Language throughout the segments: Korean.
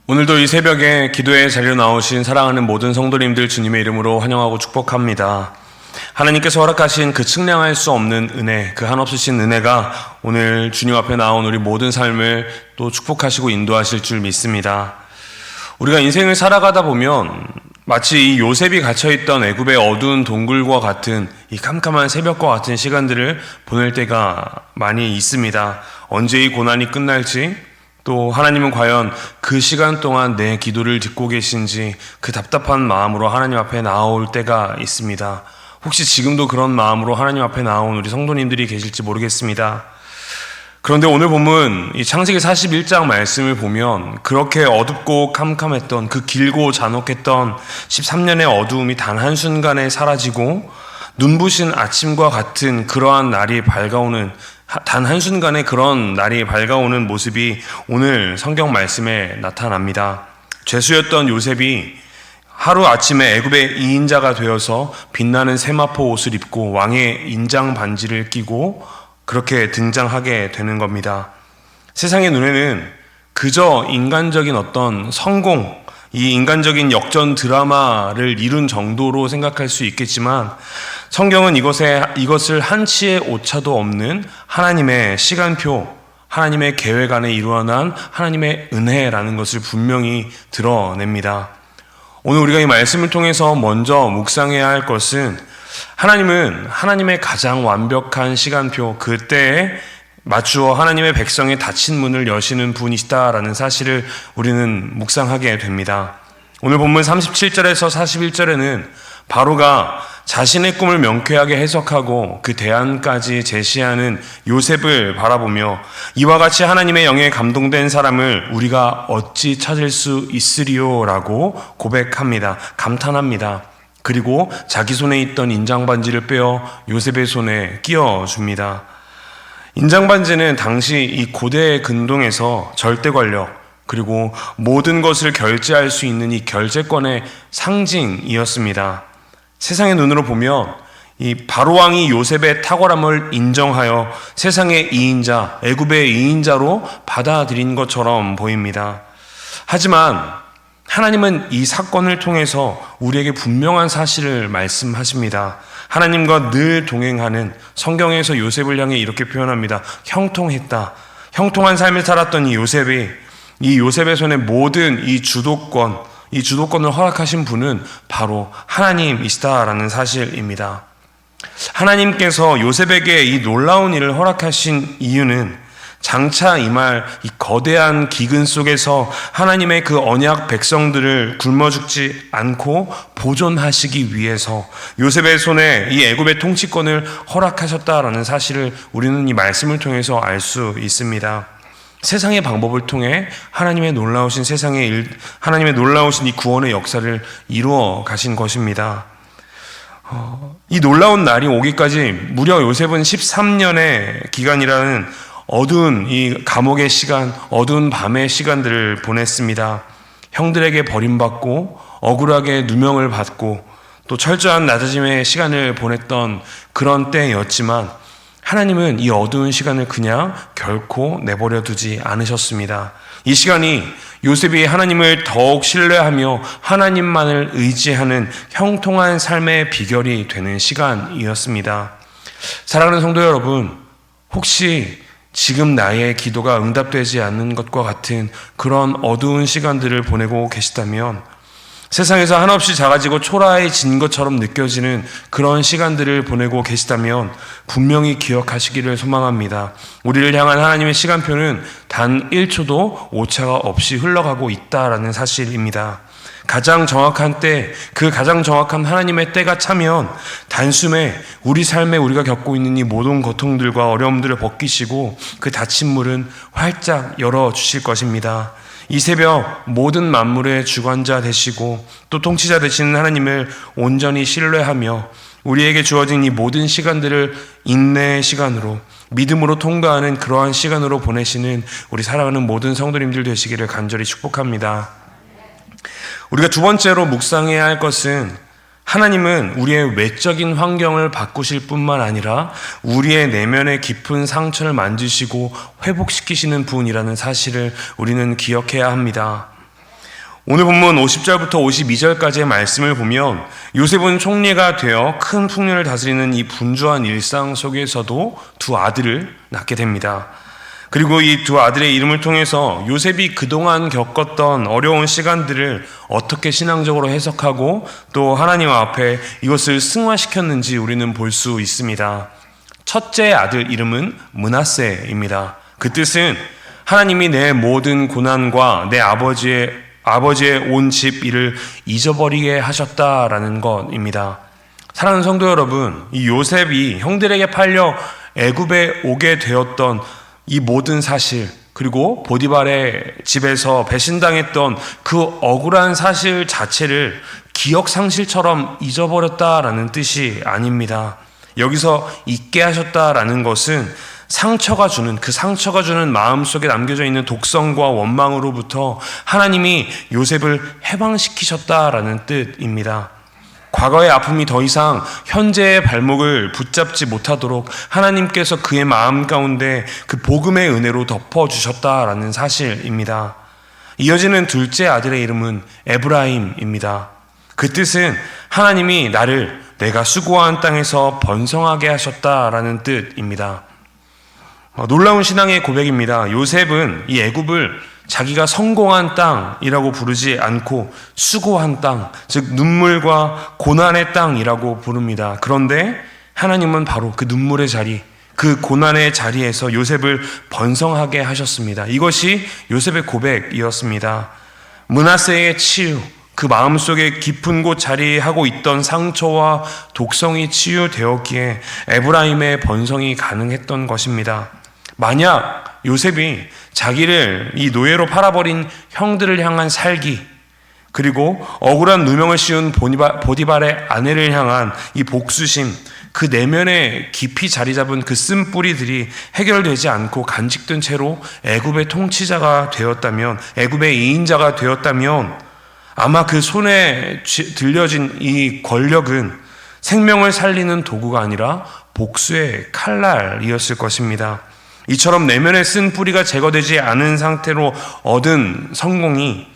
오늘도 이 새벽에 기도의 자리로 나오신 사랑하는 모든 성도님들 주님의 이름으로 환영하고 축복합니다. 하나님께서 허락하신 그 측량할 수 없는 은혜, 그 한없으신 은혜가 오늘 주님 앞에 나온 우리 모든 삶을 또 축복하시고 인도하실 줄 믿습니다. 우리가 인생을 살아가다 보면 마치 이 요셉이 갇혀있던 애굽의 어두운 동굴과 같은 이 캄캄한 새벽과 같은 시간들을 보낼 때가 많이 있습니다. 언제 이 고난이 끝날지, 또 하나님은 과연 그 시간 동안 내 기도를 듣고 계신지 그 답답한 마음으로 하나님 앞에 나올 때가 있습니다. 혹시 지금도 그런 마음으로 하나님 앞에 나온 우리 성도님들이 계실지 모르겠습니다. 그런데 오늘 본문 이 창세기 41장 말씀을 보면 그렇게 어둡고 캄캄했던 그 길고 잔혹했던 13년의 어두움이 단 한순간에 사라지고 눈부신 아침과 같은 그러한 날이 밝아오는, 단 한순간에 그런 날이 밝아오는 모습이 오늘 성경 말씀에 나타납니다. 죄수였던 요셉이 하루아침에 애굽의 2인자가 되어서 빛나는 세마포 옷을 입고 왕의 인장 반지를 끼고 그렇게 등장하게 되는 겁니다. 세상의 눈에는 그저 인간적인 어떤 성공, 이 인간적인 역전 드라마를 이룬 정도로 생각할 수 있겠지만 성경은 이것을 한치의 오차도 없는 하나님의 시간표, 하나님의 계획 안에 이루어난 하나님의 은혜라는 것을 분명히 드러냅니다. 오늘 우리가 이 말씀을 통해서 먼저 묵상해야 할 것은 하나님은 하나님의 가장 완벽한 시간표, 그때에 맞추어 하나님의 백성의 닫힌 문을 여시는 분이시다라는 사실을 우리는 묵상하게 됩니다. 오늘 본문 37절에서 41절에는 바로가 자신의 꿈을 명쾌하게 해석하고 그 대안까지 제시하는 요셉을 바라보며 이와 같이 하나님의 영에 감동된 사람을 우리가 어찌 찾을 수 있으리요라고 고백합니다. 감탄합니다. 그리고 자기 손에 있던 인장반지를 빼어 요셉의 손에 끼워줍니다. 인장반지는 당시 이 고대 근동에서 절대 권력, 그리고 모든 것을 결제할 수 있는 이 결제권의 상징이었습니다. 세상의 눈으로 보면 이 바로왕이 요셉의 탁월함을 인정하여 세상의 2인자, 애굽의 2인자로 받아들인 것처럼 보입니다. 하지만 하나님은 이 사건을 통해서 우리에게 분명한 사실을 말씀하십니다. 하나님과 늘 동행하는, 성경에서 요셉을 향해 이렇게 표현합니다. 형통했다. 형통한 삶을 살았던 이 요셉의 손에 모든 이 주도권을 허락하신 분은 바로 하나님이시다라는 사실입니다. 하나님께서 요셉에게 이 놀라운 일을 허락하신 이유는 장차 임할 이 거대한 기근 속에서 하나님의 그 언약 백성들을 굶어 죽지 않고 보존하시기 위해서 요셉의 손에 이 애굽의 통치권을 허락하셨다라는 사실을 우리는 이 말씀을 통해서 알 수 있습니다. 세상의 방법을 통해 하나님의 놀라우신 하나님의 놀라우신 이 구원의 역사를 이루어 가신 것입니다. 이 놀라운 날이 오기까지 무려 요셉은 13년의 기간이라는 어두운 이 감옥의 시간, 어두운 밤의 시간들을 보냈습니다. 형들에게 버림받고 억울하게 누명을 받고 또 철저한 낮아짐의 시간을 보냈던 그런 때였지만 하나님은 이 어두운 시간을 그냥 결코 내버려 두지 않으셨습니다. 이 시간이 요셉이 하나님을 더욱 신뢰하며 하나님만을 의지하는 형통한 삶의 비결이 되는 시간이었습니다. 사랑하는 성도 여러분, 혹시 지금 나의 기도가 응답되지 않는 것과 같은 그런 어두운 시간들을 보내고 계시다면, 세상에서 한없이 작아지고 초라해진 것처럼 느껴지는 그런 시간들을 보내고 계시다면 분명히 기억하시기를 소망합니다. 우리를 향한 하나님의 시간표는 단 1초도 오차가 없이 흘러가고 있다라는 사실입니다. 가장 정확한 때, 그 가장 정확한 하나님의 때가 차면 단숨에 우리 삶에 우리가 겪고 있는 이 모든 고통들과 어려움들을 벗기시고 그 닫힌 문은 활짝 열어주실 것입니다. 이 새벽 모든 만물의 주관자 되시고 또 통치자 되시는 하나님을 온전히 신뢰하며 우리에게 주어진 이 모든 시간들을 인내의 시간으로, 믿음으로 통과하는 그러한 시간으로 보내시는 우리 사랑하는 모든 성도님들 되시기를 간절히 축복합니다. 우리가 두 번째로 묵상해야 할 것은 하나님은 우리의 외적인 환경을 바꾸실 뿐만 아니라 우리의 내면의 깊은 상처를 만지시고 회복시키시는 분이라는 사실을 우리는 기억해야 합니다. 오늘 본문 50절부터 52절까지의 말씀을 보면 요셉은 총리가 되어 큰 풍년을 다스리는 이 분주한 일상 속에서도 두 아들을 낳게 됩니다. 그리고 이 두 아들의 이름을 통해서 요셉이 그동안 겪었던 어려운 시간들을 어떻게 신앙적으로 해석하고 또 하나님 앞에 이것을 승화시켰는지 우리는 볼 수 있습니다. 첫째 아들 이름은 므낫세입니다. 그 뜻은 하나님이 내 모든 고난과 내 아버지의 온 집 일을 잊어버리게 하셨다라는 것입니다. 사랑하는 성도 여러분, 이 요셉이 형들에게 팔려 애굽에 오게 되었던 이 모든 사실, 그리고 보디발의 집에서 배신당했던 그 억울한 사실 자체를 기억상실처럼 잊어버렸다라는 뜻이 아닙니다. 여기서 잊게 하셨다라는 것은 상처가 주는 마음속에 남겨져 있는 독성과 원망으로부터 하나님이 요셉을 해방시키셨다라는 뜻입니다. 과거의 아픔이 더 이상 현재의 발목을 붙잡지 못하도록 하나님께서 그의 마음 가운데 그 복음의 은혜로 덮어주셨다라는 사실입니다. 이어지는 둘째 아들의 이름은 에브라임입니다. 그 뜻은 하나님이 나를 내가 수고한 땅에서 번성하게 하셨다라는 뜻입니다. 놀라운 신앙의 고백입니다. 요셉은 이 애굽을 자기가 성공한 땅이라고 부르지 않고 수고한 땅, 즉 눈물과 고난의 땅이라고 부릅니다. 그런데 하나님은 바로 그 눈물의 자리, 그 고난의 자리에서 요셉을 번성하게 하셨습니다. 이것이 요셉의 고백이었습니다. 므낫세의 치유, 그 마음속에 깊은 곳 자리하고 있던 상처와 독성이 치유되었기에 에브라임의 번성이 가능했던 것입니다. 만약 요셉이 자기를 이 노예로 팔아버린 형들을 향한 살기, 그리고 억울한 누명을 씌운 보디발의 아내를 향한 이 복수심, 그 내면에 깊이 자리 잡은 그 쓴뿌리들이 해결되지 않고 간직된 채로 애굽의 통치자가 되었다면, 애굽의 2인자가 되었다면 아마 그 손에 들려진 이 권력은 생명을 살리는 도구가 아니라 복수의 칼날이었을 것입니다. 이처럼 내면에 쓴 뿌리가 제거되지 않은 상태로 얻은 성공이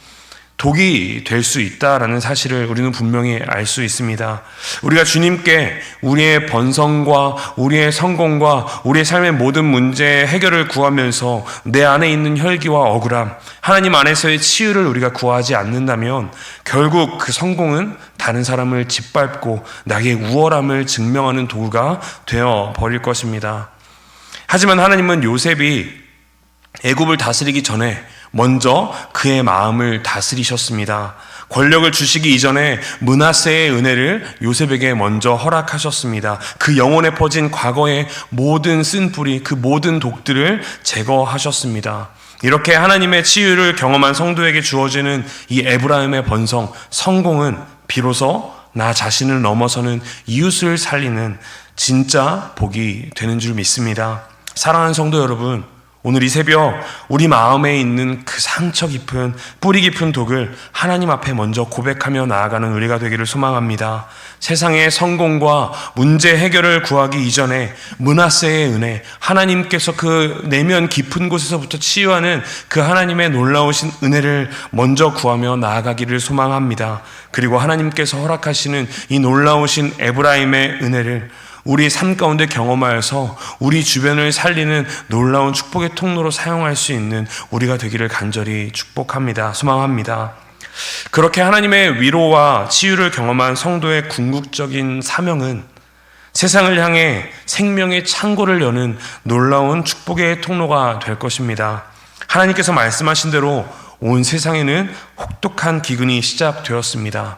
독이 될 수 있다라는 사실을 우리는 분명히 알 수 있습니다. 우리가 주님께 우리의 번성과 우리의 성공과 우리의 삶의 모든 문제의 해결을 구하면서 내 안에 있는 혈기와 억울함, 하나님 안에서의 치유를 우리가 구하지 않는다면 결국 그 성공은 다른 사람을 짓밟고 나의 우월함을 증명하는 도구가 되어 버릴 것입니다. 하지만 하나님은 요셉이 애굽을 다스리기 전에 먼저 그의 마음을 다스리셨습니다. 권력을 주시기 이전에 므낫세의 은혜를 요셉에게 먼저 허락하셨습니다. 그 영혼에 퍼진 과거의 모든 쓴뿌리, 그 모든 독들을 제거하셨습니다. 이렇게 하나님의 치유를 경험한 성도에게 주어지는 이 에브라임의 번성, 성공은 비로소 나 자신을 넘어서는 이웃을 살리는 진짜 복이 되는 줄 믿습니다. 사랑하는 성도 여러분, 오늘 이 새벽 우리 마음에 있는 그 상처 깊은 뿌리 깊은 독을 하나님 앞에 먼저 고백하며 나아가는 우리가 되기를 소망합니다. 세상의 성공과 문제 해결을 구하기 이전에 므낫세의 은혜, 하나님께서 그 내면 깊은 곳에서부터 치유하는 그 하나님의 놀라우신 은혜를 먼저 구하며 나아가기를 소망합니다. 그리고 하나님께서 허락하시는 이 놀라우신 에브라임의 은혜를 우리 삶 가운데 경험하여서 우리 주변을 살리는 놀라운 축복의 통로로 사용할 수 있는 우리가 되기를 간절히 축복합니다. 소망합니다. 그렇게 하나님의 위로와 치유를 경험한 성도의 궁극적인 사명은 세상을 향해 생명의 창고를 여는 놀라운 축복의 통로가 될 것입니다. 하나님께서 말씀하신 대로 온 세상에는 혹독한 기근이 시작되었습니다.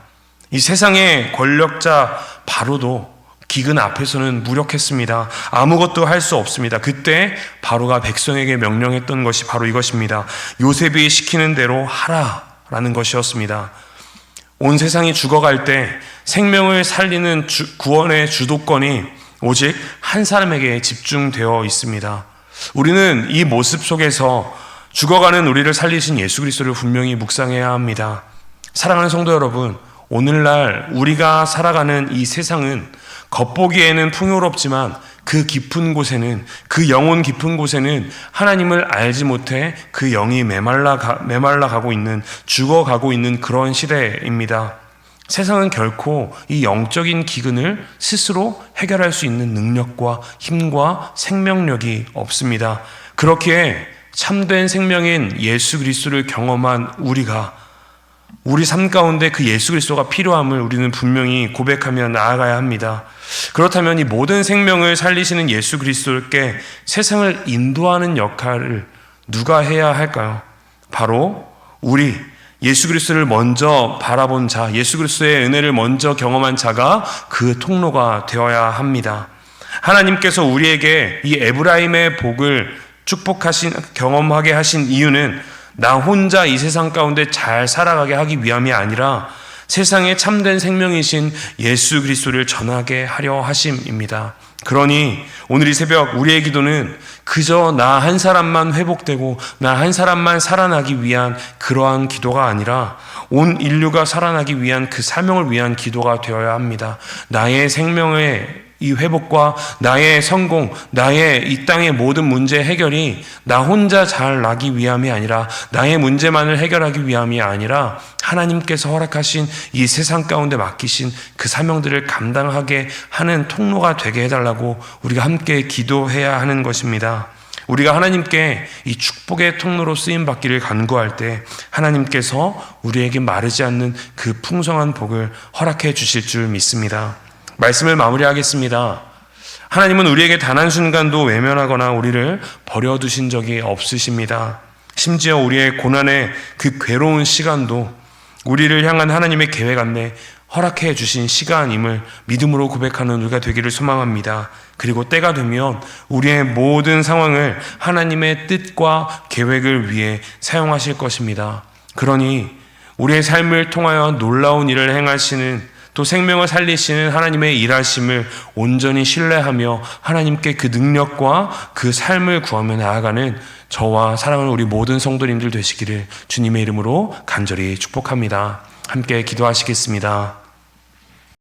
이 세상의 권력자 바로도 기근 앞에서는 무력했습니다. 아무것도 할 수 없습니다. 그때 바로가 백성에게 명령했던 것이 바로 이것입니다. 요셉이 시키는 대로 하라라는 것이었습니다. 온 세상이 죽어갈 때 생명을 살리는 구원의 주도권이 오직 한 사람에게 집중되어 있습니다. 우리는 이 모습 속에서 죽어가는 우리를 살리신 예수 그리스도를 분명히 묵상해야 합니다. 사랑하는 성도 여러분, 오늘날 우리가 살아가는 이 세상은 겉보기에는 풍요롭지만 그 깊은 곳에는, 그 영혼 깊은 곳에는 하나님을 알지 못해 그 영이 메말라 가고 있는, 죽어가고 있는 그런 시대입니다. 세상은 결코 이 영적인 기근을 스스로 해결할 수 있는 능력과 힘과 생명력이 없습니다. 그렇기에 참된 생명인 예수 그리스도를 경험한 우리가 우리 삶 가운데 그 예수 그리스도가 필요함을 우리는 분명히 고백하며 나아가야 합니다. 그렇다면 이 모든 생명을 살리시는 예수 그리스도께 세상을 인도하는 역할을 누가 해야 할까요? 바로 우리 예수 그리스도를 먼저 바라본 자, 예수 그리스도의 은혜를 먼저 경험한 자가 그 통로가 되어야 합니다. 하나님께서 우리에게 이 에브라임의 복을 경험하게 하신 이유는 나 혼자 이 세상 가운데 잘 살아가게 하기 위함이 아니라 세상에 참된 생명이신 예수 그리스도를 전하게 하려 하심입니다. 그러니 오늘 이 새벽 우리의 기도는 그저 나 한 사람만 회복되고 나 한 사람만 살아나기 위한 그러한 기도가 아니라 온 인류가 살아나기 위한 그 사명을 위한 기도가 되어야 합니다. 나의 생명의 이 회복과 나의 성공, 나의 이 땅의 모든 문제 해결이 나 혼자 잘 나기 위함이 아니라, 나의 문제만을 해결하기 위함이 아니라 하나님께서 허락하신 이 세상 가운데 맡기신 그 사명들을 감당하게 하는 통로가 되게 해달라고 우리가 함께 기도해야 하는 것입니다. 우리가 하나님께 이 축복의 통로로 쓰임받기를 간구할 때 하나님께서 우리에게 마르지 않는 그 풍성한 복을 허락해 주실 줄 믿습니다. 말씀을 마무리하겠습니다. 하나님은 우리에게 단 한순간도 외면하거나 우리를 버려두신 적이 없으십니다. 심지어 우리의 고난의 그 괴로운 시간도 우리를 향한 하나님의 계획 안에 허락해 주신 시간임을 믿음으로 고백하는 우리가 되기를 소망합니다. 그리고 때가 되면 우리의 모든 상황을 하나님의 뜻과 계획을 위해 사용하실 것입니다. 그러니 우리의 삶을 통하여 놀라운 일을 행하시는, 또 생명을 살리시는 하나님의 일하심을 온전히 신뢰하며 하나님께 그 능력과 그 삶을 구하며 나아가는 저와 사랑하는 우리 모든 성도님들 되시기를 주님의 이름으로 간절히 축복합니다. 함께 기도하시겠습니다.